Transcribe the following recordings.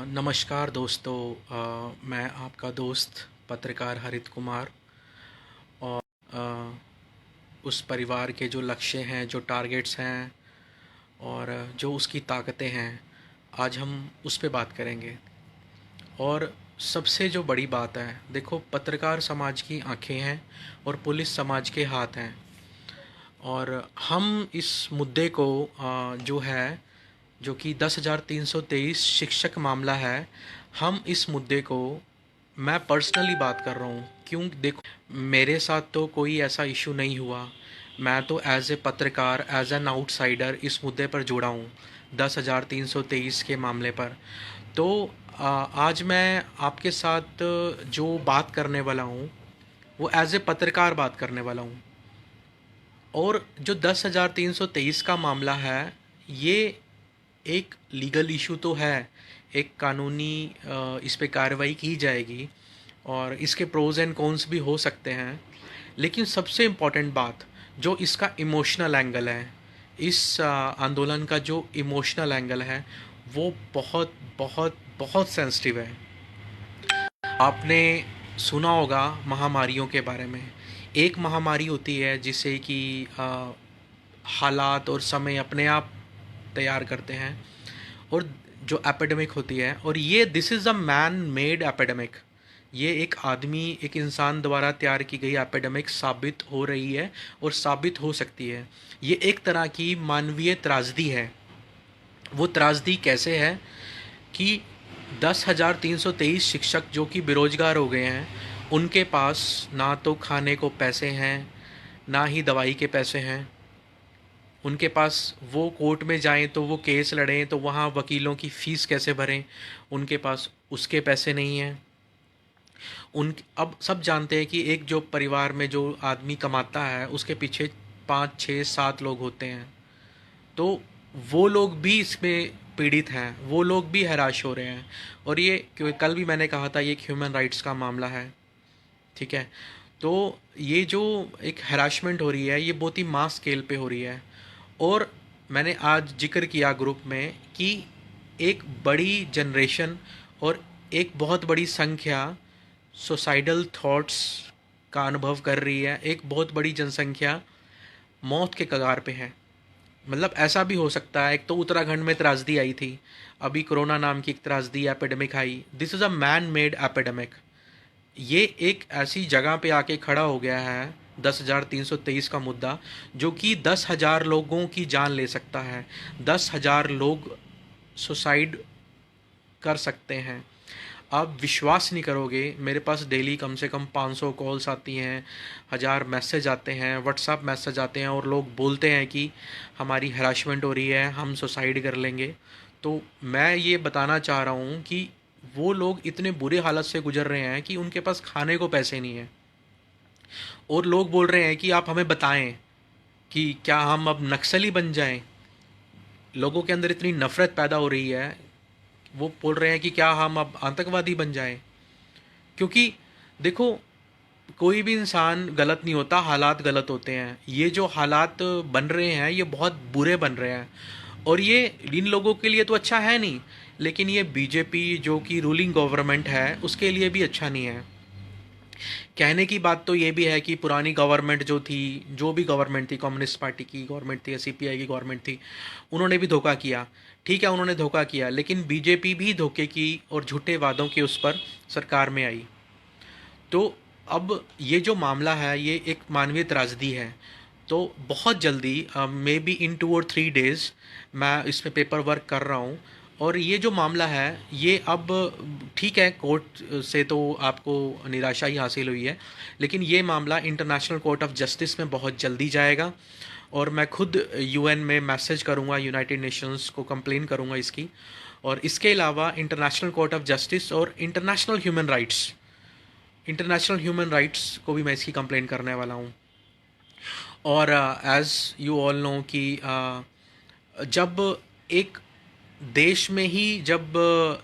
नमस्कार दोस्तों। मैं आपका दोस्त पत्रकार हरित कुमार और अ, उस परिवार के जो लक्ष्य हैं, जो टारगेट्स हैं और जो उसकी ताकतें हैं, आज हम उस पे बात करेंगे। और सबसे जो बड़ी बात है, देखो, पत्रकार समाज की आंखें हैं और पुलिस समाज के हाथ हैं। और हम इस मुद्दे को जो है, जो कि 10,323 शिक्षक मामला है, हम इस मुद्दे को, मैं पर्सनली बात कर रहा हूँ। क्यों? देखो, मेरे साथ तो कोई ऐसा इशू नहीं हुआ। मैं तो एज ए पत्रकार, एज एन आउटसाइडर इस मुद्दे पर जुड़ा हूँ, 10,323 के मामले पर। तो आज मैं आपके साथ जो बात करने वाला हूँ, वो एज ए पत्रकार बात करने वाला हूँ। और जो 10,323 का मामला है, ये एक लीगल इशू तो है, एक कानूनी इस पे कार्रवाई की जाएगी और इसके प्रोज एंड कॉन्स भी हो सकते हैं। लेकिन सबसे इम्पॉर्टेंट बात, जो इसका इमोशनल एंगल है, इस आंदोलन का जो इमोशनल एंगल है, वो बहुत बहुत बहुत सेंसिटिव है। आपने सुना होगा महामारियों के बारे में। एक महामारी होती है जिसे कि हालात और समय अपने आप तैयार करते हैं, और जो एपिडेमिक होती है, और ये this is a man made epidemic. ये एक आदमी, एक इंसान द्वारा तैयार की गई एपिडेमिक साबित हो रही है और साबित हो सकती है। ये एक तरह की मानवीय त्रासदी है। वो त्रासदी कैसे है कि 10,323 शिक्षक जो कि बेरोजगार हो गए हैं, उनके पास ना तो खाने को पैसे हैं, ना ही दवाई के पैसे हैं। उनके पास, वो कोर्ट में जाएं तो वो केस लड़ें तो वहाँ वकीलों की फ़ीस कैसे भरें, उनके पास उसके पैसे नहीं हैं। उन अब सब जानते हैं कि एक जो परिवार में जो आदमी कमाता है, उसके पीछे 5, 6, 7 लोग होते हैं। तो वो लोग भी इसमें पीड़ित हैं, वो लोग भी हैराश हो रहे हैं। और ये कल भी मैंने कहा था, ये एक ह्यूमन राइट्स का मामला है। ठीक है? तो ये जो एक हैरासमेंट हो रही है, ये बहुत ही मास स्केल पे हो रही है। और मैंने आज जिक्र किया ग्रुप में कि एक बड़ी जनरेशन और एक बहुत बड़ी संख्या सुसाइडल थॉट्स का अनुभव कर रही है। एक बहुत बड़ी जनसंख्या मौत के कगार पे है। मतलब ऐसा भी हो सकता है, एक तो उत्तराखंड में त्रासदी आई थी, अभी कोरोना नाम की एक त्रासदी epidemic I. This is a man made epidemic. ये एक ऐसी जगह पे आके खड़ा हो गया है, 10,323 का मुद्दा, जो कि 10,000 लोगों की जान ले सकता है। 10,000 लोग सुसाइड कर सकते हैं। आप विश्वास नहीं करोगे, मेरे पास डेली कम से कम 500 कॉल्स आती हैं, 1000 मैसेज आते हैं, व्हाट्सअप मैसेज आते हैं, और लोग बोलते हैं कि हमारी हरासमेंट हो रही है, हम सुसाइड कर लेंगे। तो मैं ये बताना चाह रहा हूँ कि वो लोग इतने बुरे हालत से गुजर रहे हैं कि उनके पास खाने को पैसे नहीं हैं। और लोग बोल रहे हैं कि आप हमें बताएं कि क्या हम अब नक्सली बन जाएं। लोगों के अंदर इतनी नफ़रत पैदा हो रही है, वो बोल रहे हैं कि क्या हम अब आतंकवादी बन जाएं। क्योंकि देखो, कोई भी इंसान गलत नहीं होता, हालात गलत होते हैं। ये जो हालात बन रहे हैं, ये बहुत बुरे बन रहे हैं। और ये इन लोगों के लिए तो अच्छा है नहीं, लेकिन ये बीजेपी जो कि रूलिंग गवर्नमेंट है, उसके लिए भी अच्छा नहीं है। कहने की बात तो ये भी है कि पुरानी गवर्नमेंट जो थी, जो भी गवर्नमेंट थी, कम्युनिस्ट पार्टी की गवर्नमेंट थी या सीपीआई की गवर्नमेंट थी, उन्होंने भी धोखा किया। ठीक है, उन्होंने धोखा किया, लेकिन बीजेपी भी धोखे की और झूठे वादों के उस पर सरकार में आई। तो अब ये जो मामला है, ये एक मानवीय त्रासदी है। तो बहुत जल्दी, मे बी इन 2 और 3 डेज़, मैं इस पे पेपर वर्क कर रहा हूँ। और ये जो मामला है, ये अब ठीक है, कोर्ट से तो आपको निराशा ही हासिल हुई है, लेकिन ये मामला इंटरनेशनल कोर्ट ऑफ जस्टिस में बहुत जल्दी जाएगा। और मैं खुद यूएन में मैसेज करूँगा, यूनाइटेड नेशंस को कंप्लेन करूँगा इसकी। और इसके अलावा इंटरनेशनल कोर्ट ऑफ जस्टिस और इंटरनेशनल ह्यूमन राइट्स को भी मैं इसकी कंप्लेन करने वाला हूँ। और एज़ यू ऑल नो कि जब एक देश में ही जब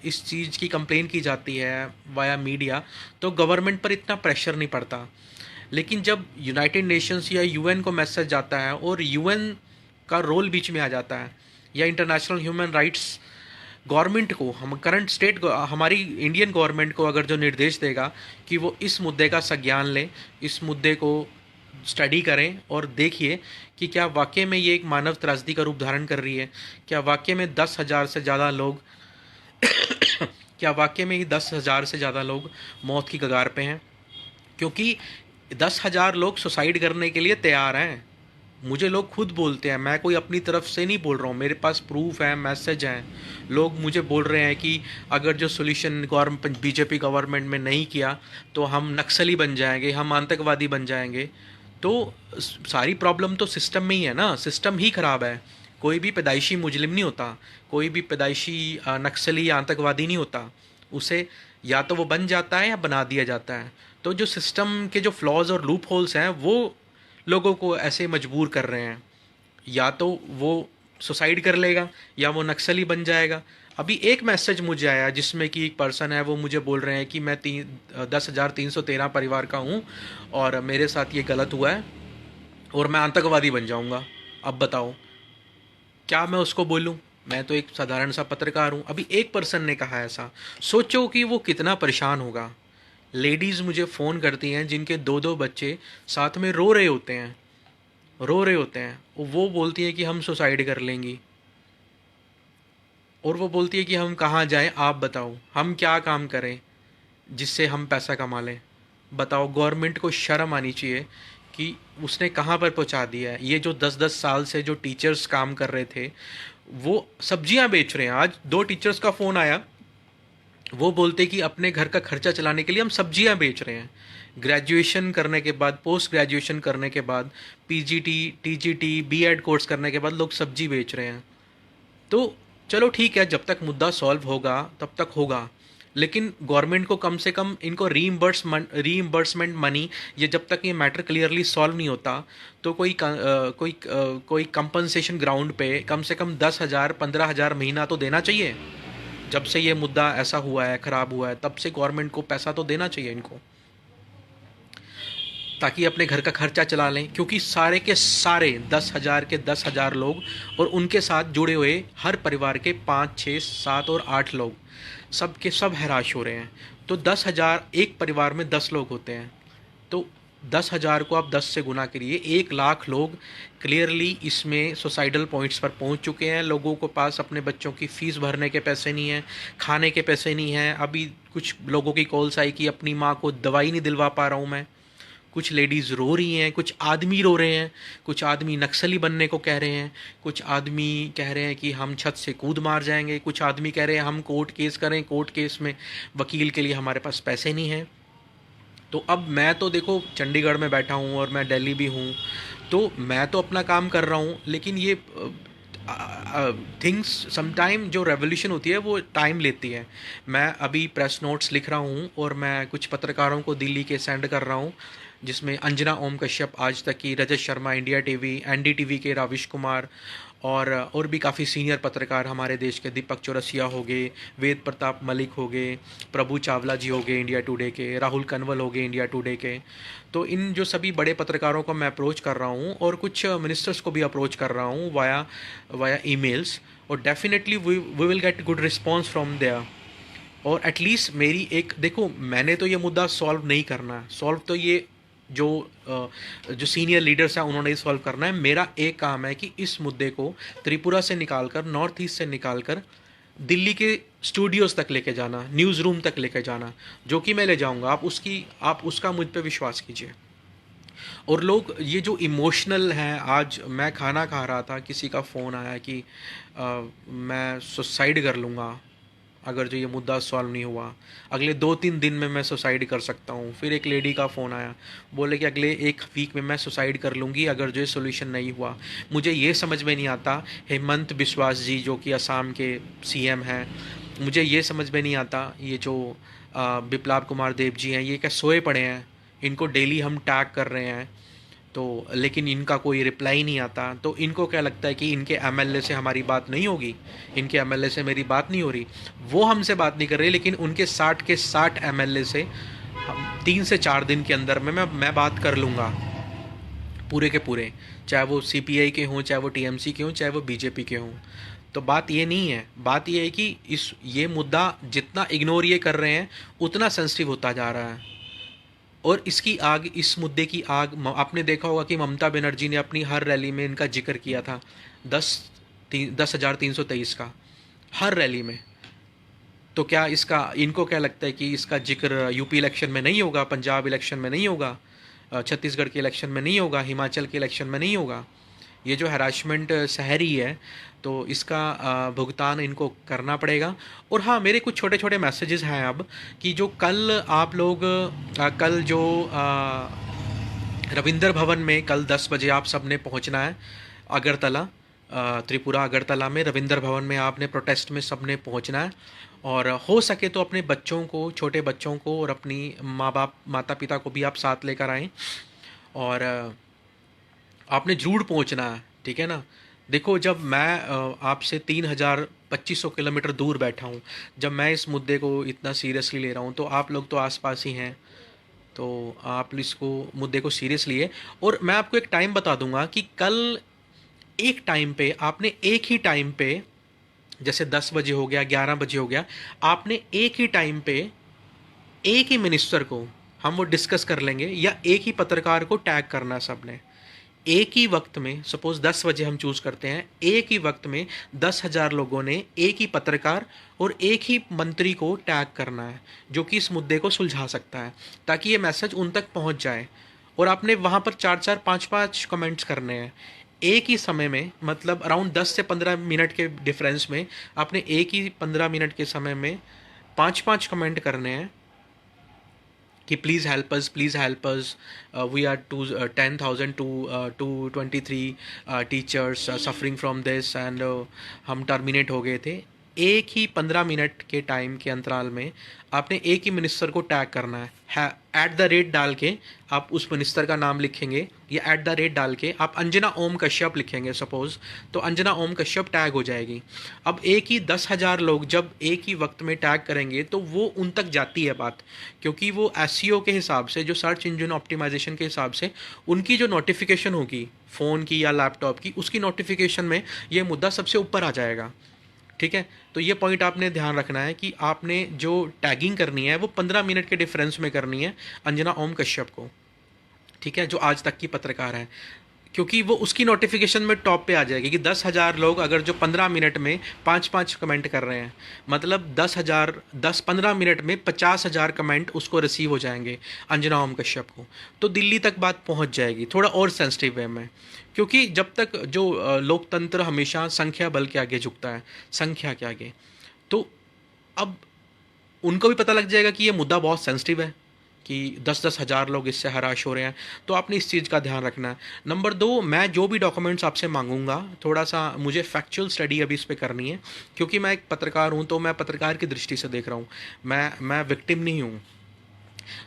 इस चीज़ की कंप्लेन की जाती है वाया मीडिया, तो गवर्नमेंट पर इतना प्रेशर नहीं पड़ता। लेकिन जब यूनाइटेड नेशंस या यूएन को मैसेज जाता है और यूएन का रोल बीच में आ जाता है, या इंटरनेशनल ह्यूमन राइट्स गवर्नमेंट को, हम करंट स्टेट, हमारी इंडियन गवर्नमेंट को अगर जो निर्देश देगा कि वो इस मुद्दे का संज्ञान लें, इस मुद्दे को स्टडी करें और देखिए कि क्या वाकई में ये एक मानव त्रासदी का रूप धारण कर रही है, क्या वाकई में 10,000 से ज़्यादा लोग क्या वाकई में ही 10,000 से ज़्यादा लोग मौत की कगार पे हैं, क्योंकि 10,000 लोग सुसाइड करने के लिए तैयार हैं। मुझे लोग खुद बोलते हैं, मैं कोई अपनी तरफ से नहीं बोल रहा हूँ, मेरे पास प्रूफ है, मैसेज हैं, लोग मुझे बोल रहे हैं कि अगर जो सोल्यूशन गवर्नमेंट बीजेपी गवर्नमेंट में नहीं किया तो हम नक्सली बन जाएंगे, हम आतंकवादी बन जाएंगे। तो सारी प्रॉब्लम तो सिस्टम में ही है ना, सिस्टम ही ख़राब है। कोई भी पैदाइशी मुजरिम नहीं होता, कोई भी पैदाइशी नक्सली या आतंकवादी नहीं होता, उसे या तो वो बन जाता है या बना दिया जाता है। तो जो सिस्टम के जो फ्लॉज और लूप होल्स हैं वो लोगों को ऐसे मजबूर कर रहे हैं, या तो वो सुसाइड कर लेगा या वो नक्सली बन जाएगा। अभी एक मैसेज मुझे आया जिसमें कि एक पर्सन है, वो मुझे बोल रहे हैं कि मैं 10,313 परिवार का हूँ और मेरे साथ ये गलत हुआ है और मैं आतंकवादी बन जाऊँगा। अब बताओ क्या मैं उसको बोलूँ? मैं तो एक साधारण सा पत्रकार हूँ। अभी एक पर्सन ने कहा ऐसा, सोचो कि वो कितना परेशान होगा। लेडीज़ मुझे फ़ोन करती हैं जिनके दो दो बच्चे साथ में रो रहे होते हैं, रो रहे होते हैं, वो बोलती हैं कि हम सुसाइड कर लेंगी, और वो बोलती है कि हम कहाँ जाएं, आप बताओ हम क्या काम करें जिससे हम पैसा कमा लें। बताओ, गवर्नमेंट को शर्म आनी चाहिए कि उसने कहाँ पर पहुँचा दिया है। ये जो 10-10 साल से जो टीचर्स काम कर रहे थे वो सब्जियां बेच रहे हैं। आज 2 टीचर्स का फ़ोन आया, वो बोलते कि अपने घर का खर्चा चलाने के लिए हम सब्जियां बेच रहे हैं। ग्रेजुएशन करने के बाद, पोस्ट ग्रेजुएशन करने के बाद, पीजीटी, टीजीटी, बीएड कोर्स करने के बाद लोग सब्जी बेच रहे हैं। तो चलो ठीक है, जब तक मुद्दा सॉल्व होगा तब तक होगा, लेकिन गवर्नमेंट को कम से कम इनको रीइंबर्समेंट मनी, ये जब तक ये मैटर क्लियरली सॉल्व नहीं होता तो कोई कंपनसेशन ग्राउंड पे कम से कम 10,000 15,000 महीना तो देना चाहिए। जब से ये मुद्दा ऐसा हुआ है, ख़राब हुआ है, तब से गवर्नमेंट को पैसा तो देना चाहिए इनको, ताकि अपने घर का खर्चा चला लें। क्योंकि सारे के सारे 10,000 के 10,000 लोग और उनके साथ जुड़े हुए हर परिवार के 5, 6, 7 और 8 लोग, सब के सब हैराश हो रहे हैं। तो 10,000, एक परिवार में 10 लोग होते हैं, तो 10,000 को आप 10 से गुना करिए, 1,00,000 लोग क्लियरली इसमें सुसाइडल पॉइंट्स पर पहुंच चुके हैं। लोगों को पास अपने बच्चों की फ़ीस भरने के पैसे नहीं हैं, खाने के पैसे नहीं हैं। अभी कुछ लोगों की कॉल्स आई कि अपनी माँ को दवाई नहीं दिलवा पा रहा हूँ मैं। कुछ लेडीज़ रो रही हैं, कुछ आदमी रो रहे हैं, कुछ आदमी नक्सली बनने को कह रहे हैं, कुछ आदमी कह रहे हैं कि हम छत से कूद मार जाएंगे, कुछ आदमी कह रहे हैं हम कोर्ट केस करें, कोर्ट केस में वकील के लिए हमारे पास पैसे नहीं हैं। तो अब मैं तो देखो चंडीगढ़ में बैठा हूँ और मैं दिल्ली भी हूँ, तो मैं तो अपना काम कर रहा हूँ, लेकिन ये थिंग्स समटाइम, जो रेवोल्यूशन होती है वो टाइम लेती है। मैं अभी प्रेस नोट्स लिख रहा हूँ और मैं कुछ पत्रकारों को दिल्ली के सेंड कर रहा हूँ, जिसमें अंजना ओम कश्यप आज तक की, Rajat Sharma India TV, NDTV के राविश कुमार, और भी काफ़ी सीनियर पत्रकार हमारे देश के, दीपक चौरसिया हो गए, वेद प्रताप मलिक हो गए, प्रभु चावला जी हो गए इंडिया टुडे के, राहुल कनवल हो गए इंडिया टुडे के। तो इन जो सभी बड़े पत्रकारों को मैं अप्रोच कर रहा हूँ और कुछ मिनिस्टर्स को भी अप्रोच कर रहा हूँ वाया वाया ईमेल्स, और definitely we will get good response from there. और एटलीस्ट मेरी एक, देखो मैंने तो ये मुद्दा सॉल्व नहीं करना है, सॉल्व तो ये जो सीनियर लीडर्स हैं उन्होंने सॉल्व करना है। मेरा एक काम है कि इस मुद्दे को त्रिपुरा से निकालकर, नॉर्थ ईस्ट से निकालकर दिल्ली के स्टूडियोज़ तक लेके जाना, न्यूज़ रूम तक लेके जाना, जो कि मैं ले जाऊंगा। आप उसका मुझ पे विश्वास कीजिए। और लोग ये जो इमोशनल हैं, आज मैं खाना खा रहा था, किसी का फ़ोन आया कि मैं सुसाइड कर लूँगा अगर जो ये मुद्दा सॉल्व नहीं हुआ, अगले 2-3 दिन में मैं सुसाइड कर सकता हूँ। फिर एक लेडी का फ़ोन आया, बोले कि अगले 1 वीक में मैं सुसाइड कर लूँगी अगर जो ये सोल्यूशन नहीं हुआ। मुझे ये समझ में नहीं आता, हेमंत बिस्वास जी जो कि असम के सीएम हैं, मुझे ये समझ में नहीं आता, ये जो बिप्लब कुमार देव जी हैं, ये क्या सोए पड़े हैं? इनको डेली हम टैग कर रहे हैं, तो लेकिन इनका कोई रिप्लाई नहीं आता। तो इनको क्या लगता है कि इनके एमएलए से हमारी बात नहीं होगी, इनके एमएलए से मेरी बात नहीं हो रही। वो हमसे बात नहीं कर रहे, लेकिन उनके 60 के 60 एमएलए से 3 से 4 दिन के अंदर में मैं बात कर लूँगा, पूरे के पूरे, चाहे वो सीपीआई के हों, चाहे वो टीएमसी के हों, चाहे वो बीजेपी के हों। तो बात ये नहीं है, बात ये है कि ये मुद्दा जितना इग्नोर ये कर रहे हैं उतना सेंसिटिव होता जा रहा है। और इसकी आग, इस मुद्दे की आग, आपने देखा होगा कि ममता बनर्जी ने अपनी हर रैली में इनका जिक्र किया था, 10,323 का, हर रैली में। तो क्या इसका, इनको क्या लगता है कि इसका जिक्र यूपी इलेक्शन में नहीं होगा, पंजाब इलेक्शन में नहीं होगा, छत्तीसगढ़ के इलेक्शन में नहीं होगा, हिमाचल के इलेक्शन में नहीं होगा? ये जो हैरासमेंट सह रही है, तो इसका भुगतान इनको करना पड़ेगा। और हाँ, मेरे कुछ छोटे छोटे मैसेजेस हैं अब, कि जो कल आप लोग कल जो रविंदर भवन में कल 10 बजे आप सब ने पहुँचना है, अगरतला, त्रिपुरा अगरतला में रविंदर भवन में आपने प्रोटेस्ट में सब ने पहुँचना है। और हो सके तो अपने बच्चों को, छोटे बच्चों को और अपनी माँ बाप, माता पिता को भी आप साथ लेकर आएँ। और आपने ज़रूर पहुंचना है, ठीक है ना? देखो, जब मैं आपसे 3,000 2500 किलोमीटर दूर बैठा हूँ, जब मैं इस मुद्दे को इतना सीरियसली ले रहा हूँ, तो आप लोग तो आसपास ही हैं, तो आप इसको, मुद्दे को सीरियस लिए। और मैं आपको एक टाइम बता दूंगा कि कल एक टाइम पे आपने, एक ही टाइम पे, जैसे 10 बजे हो गया, 11 बजे हो गया, आपने एक ही टाइम पे एक ही मिनिस्टर को, हम वो डिस्कस कर लेंगे, या एक ही पत्रकार को टैग करना है सबने, एक ही वक्त में। सपोज 10 बजे हम चूज़ करते हैं, एक ही वक्त में 10,000 लोगों ने एक ही पत्रकार और एक ही मंत्री को टैग करना है, जो कि इस मुद्दे को सुलझा सकता है, ताकि ये मैसेज उन तक पहुंच जाए। और आपने वहाँ पर 4-4 5-5 कमेंट्स करने हैं एक ही समय में, मतलब अराउंड 10 से 15 मिनट के डिफरेंस में आपने एक ही 15 मिनट के समय में 5-5 कमेंट करने हैं कि please help us, we are to 10,000 to 23 teachers suffering from this, and हम टर्मिनेट हो गए थे। एक ही 15 मिनट के टाइम के अंतराल में आपने एक ही मिनिस्टर को टैग करना है, एट द रेट डाल के आप उस मिनिस्टर का नाम लिखेंगे, या एट द रेट डाल के आप अंजना ओम कश्यप लिखेंगे सपोज़, तो अंजना ओम कश्यप टैग हो जाएगी। अब एक ही 10,000 लोग जब एक ही वक्त में टैग करेंगे, तो वो उन तक जाती है बात, क्योंकि वो एसईओ के हिसाब से, जो सर्च इंजन ऑप्टिमाइजेशन के हिसाब से, उनकी जो नोटिफिकेशन होगी फ़ोन की या लैपटॉप की, उसकी नोटिफिकेशन में ये मुद्दा सबसे ऊपर आ जाएगा, ठीक है? तो ये पॉइंट आपने ध्यान रखना है कि आपने जो टैगिंग करनी है वो 15 मिनट के डिफरेंस में करनी है अंजना ओम कश्यप को, ठीक है, जो आज तक की पत्रकार है, क्योंकि वो उसकी नोटिफिकेशन में टॉप पे आ जाएगी कि 10,000 लोग अगर जो 15 मिनट में 5-5 कमेंट कर रहे हैं, मतलब 10,000, 15 मिनट में 50,000 कमेंट उसको रिसीव हो जाएंगे, अंजना ओम कश्यप को, तो दिल्ली तक बात पहुंच जाएगी थोड़ा और सेंसिटिव वे में। क्योंकि जब तक जो लोकतंत्र हमेशा संख्या बल के आगे झुकता है, संख्या के आगे, तो अब उनको भी पता लग जाएगा कि ये मुद्दा बहुत सेंसिटिव है, कि 10-10 हज़ार लोग इससे हराश हो रहे हैं, तो आपने इस चीज़ का ध्यान रखना है। नंबर 2, मैं जो भी डॉक्यूमेंट्स आपसे मांगूंगा, थोड़ा सा मुझे फैक्चुअल स्टडी अभी इस पे करनी है, क्योंकि मैं एक पत्रकार हूँ, तो मैं पत्रकार की दृष्टि से देख रहा हूँ, मैं विक्टिम नहीं हूँ।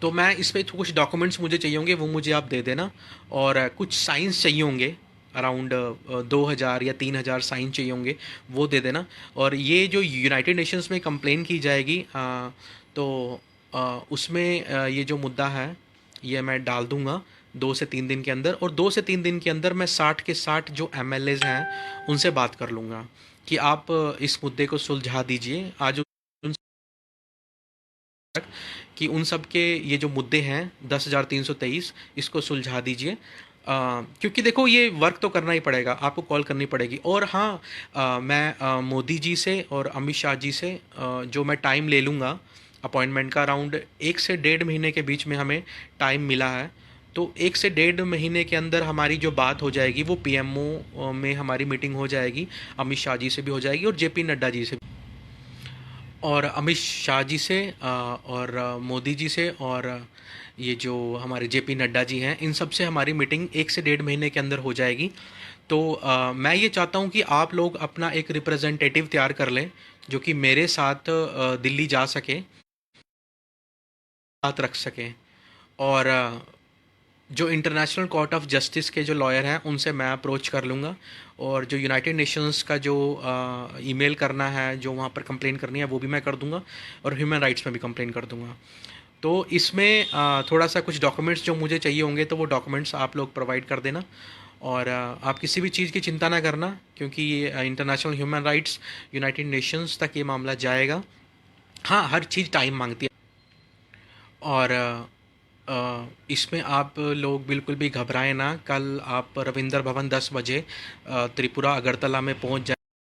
तो मैं इस पे कुछ डॉक्यूमेंट्स मुझे चाहिए होंगे, वो मुझे आप दे देना। और कुछ साइंस चाहिए होंगे, अराउंड 2,000 या 3,000 साइन चाहिए होंगे, वो दे देना। और ये जो यूनाइटेड नेशंस में कंप्लेन की जाएगी, तो उसमें ये जो मुद्दा है ये मैं डाल दूंगा 2 से 3 दिन के अंदर। और 2 से 3 दिन के अंदर मैं 60 के 60 जो एमएलएज हैं उनसे बात कर लूँगा कि आप इस मुद्दे को सुलझा दीजिए आज, कि उन सब के ये जो मुद्दे हैं 10,323, इसको सुलझा दीजिए। क्योंकि देखो, ये वर्क तो करना ही पड़ेगा, आपको कॉल करनी पड़ेगी। और हाँ, मैं मोदी जी से और अमित शाह जी से जो मैं टाइम ले लूँगा अपॉइंटमेंट का, अराउंड 1 से 1.5 महीने के बीच में हमें टाइम मिला है, तो 1 से 1.5 महीने के अंदर हमारी जो बात हो जाएगी वो पीएमओ में हमारी मीटिंग हो जाएगी, अमित शाह जी से भी हो जाएगी और जेपी नड्डा जी से, और अमित शाह जी से, और मोदी जी से, और ये जो हमारे जेपी नड्डा जी हैं, इन सब से हमारी मीटिंग 1 से 1.5 महीने के अंदर हो जाएगी। तो मैं ये चाहता हूँ कि आप लोग अपना एक रिप्रेजेंटेटिव तैयार कर लें, जो कि मेरे साथ दिल्ली जा सके, साथ रख सकें। और जो इंटरनेशनल कोर्ट ऑफ जस्टिस के जो लॉयर हैं उनसे मैं अप्रोच कर लूँगा, और जो यूनाइटेड नेशंस का जो ईमेल करना है, जो वहाँ पर कंप्लेन करनी है, वो भी मैं कर दूँगा, और ह्यूमन राइट्स में भी कंप्लेन कर दूँगा। तो इसमें थोड़ा सा कुछ डॉक्यूमेंट्स जो मुझे चाहिए होंगे, तो वो डॉक्यूमेंट्स आप लोग प्रोवाइड कर देना। और आप किसी भी चीज़ की चिंता ना करना, क्योंकि ये international human rights United Nations तक ये मामला जाएगा। हाँ, हर चीज़ टाइम मांगती है, और इसमें आप लोग बिल्कुल भी घबराएं ना। कल आप रविंद्र भवन 10 बजे त्रिपुरा अगरतला में पहुंच जाए।